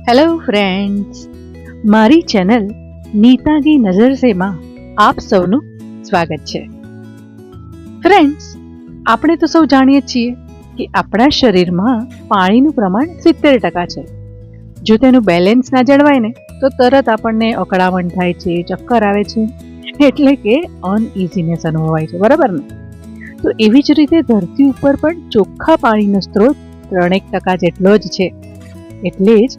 Hello friends, મારી channel નીતાગી નજર સેમાં આપ સૌનું સ્વાગત છે. ફ્રેન્ડ્સ, આપણે તો સૌ જાણીએ છીએ કે આપણા શરીરમાં પાણીનું પ્રમાણ 70% છે. જો તેનું બેલેન્સ ના જળવાય ને તો તરત આપણને અકળામણ થાય છે, ચક્કર આવે છે, એટલે કે અનઇઝીનેસ અનુભવાય છે, બરાબર ને? તો એવી જ રીતે ધરતી ઉપર પણ ચોખ્ખા પાણીનો સ્ત્રોત 3% જેટલો જ છે. એટલે જ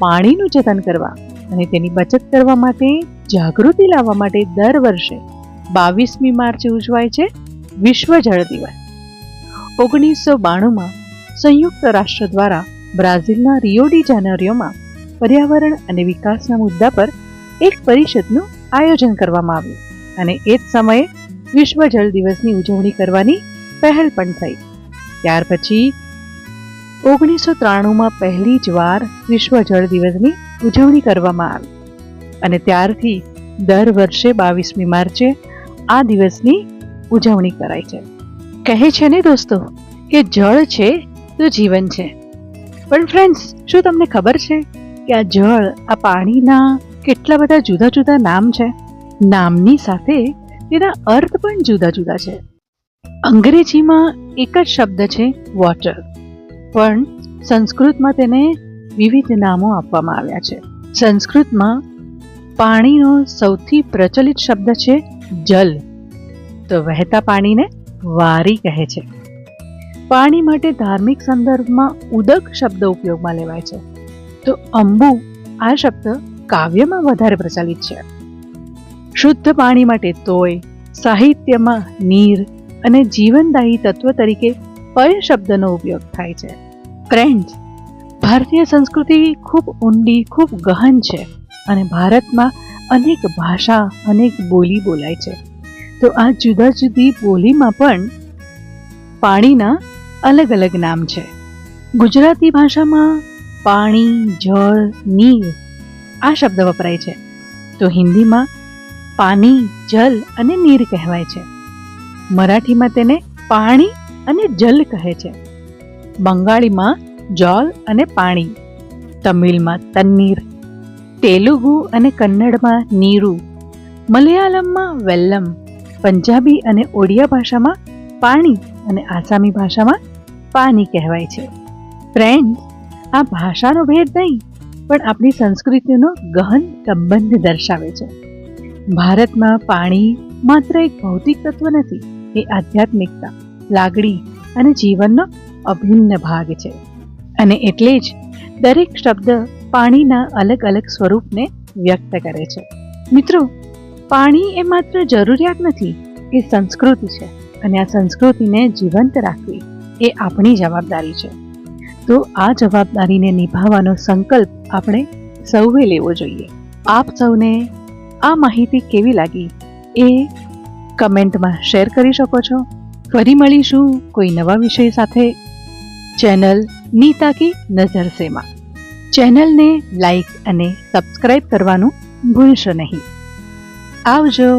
પાણીનું જતન કરવા અને તેની બચત કરવા માટે જાગૃતિ લાવવા માટે દર વર્ષે 22મી માર્ચે ઉજવાય છે વિશ્વ જળ દિવસ. 1992માં સંયુક્ત રાષ્ટ્ર દ્વારા બ્રાઝિલના રિયો ડી જાનેરોમાં પર્યાવરણ અને વિકાસના મુદ્દા પર એક પરિષદનું આયોજન કરવામાં આવ્યું અને એ જ સમયે વિશ્વ જળ દિવસની ઉજવણી કરવાની પહેલ પણ થઈ. ત્યાર પછી 1993માં પહેલી જ વાર વિશ્વ જળ દિવસની ઉજવણી કરવામાં આવી અને ત્યારથી દર વર્ષે 22મી માર્ચે આ દિવસની ઉજવણી કરાય છે. કહે છે ને દોસ્તો કે જળ છે તો જીવન છે. પણ ફ્રેન્ડ્સ, શું તમને ખબર છે કે આ જળ, આ પાણીના કેટલા બધા જુદા જુદા નામ છે? નામની સાથે તેના અર્થ પણ જુદા જુદા છે. અંગ્રેજીમાં એક જ શબ્દ છે વોટર, પણ સંસ્કૃતમાં તેને વિવિધ નામો આપવામાં આવ્યા છે. સંસ્કૃતમાં પાણીનો સૌથી પ્રચલિત શબ્દ છે જલ, તો વહેતા પાણીને વારી કહે છે. પાણી માટે ધાર્મિક સંદર્ભમાં ઉદક શબ્દ ઉપયોગમાં લેવાય છે, તો અંબુ આ શબ્દ કાવ્યમાં વધારે પ્રચલિત છે. શુદ્ધ પાણી માટે તોય, સાહિત્યમાં નીર અને જીવનદાયી તત્વ તરીકે પય શબ્દનો ઉપયોગ થાય છે. ફ્રેન્ડ્સ, ભારતીય સંસ્કૃતિ ખૂબ ઊંડી, ખૂબ ગહન છે અને ભારતમાં અનેક ભાષા, અનેક બોલી બોલાય છે. તો આ જુદા જુદી બોલીમાં પણ પાણીના અલગ અલગ નામ છે. ગુજરાતી ભાષામાં પાણી, જળ, નીર આ શબ્દ વપરાય છે, તો હિન્દીમાં પાણી, જલ અને નીર કહેવાય છે. મરાઠીમાં તેને પાણી અને જલ કહે છે. બંગાળીમાં જલ અને પાણી, તમિલમાં તન્નીર, તેલુગુ અને કન્નડમાં નીરુ, મલયાલમમાં વેલ્લમ, પંજાબી અને ઓડિયા ભાષામાં પાણી અને આસામી ભાષામાં પાની કહેવાય છે. ફ્રેન્ડ્સ, આ ભાષાનો ભેદ નહીં પણ આપણી સંસ્કૃતિનો ગહન સંબંધ દર્શાવે છે. ભારતમાં પાણી માત્ર એક ભૌતિક તત્વ નથી, એ આધ્યાત્મિકતા, લાગણી અને જીવનનો અભિન્ન ભાગ છે. અને એટલે જ દરેક શબ્દ પાણીના અલગ અલગ સ્વરૂપને વ્યક્ત કરે છે. મિત્રો, પાણી એ માત્ર જરૂરિયાત નથી, એ સંસ્કૃતિ છે અને આ સંસ્કૃતિને જીવંત રાખવી એ આપણી જવાબદારી છે. તો આ જવાબદારીને નિભાવવાનો સંકલ્પ આપણે સૌએ લેવો જોઈએ. આપ સૌને આ માહિતી કેવી લાગી એ કમેન્ટમાં શેર કરી શકો છો. ફરી મળીશું કોઈ નવા વિષય સાથે ચેનલ નીતા કી નજર સેમાં. ચેનલને લાઈક અને સબસ્ક્રાઇબ કરવાનું ભૂલશો નહીં. આવજો.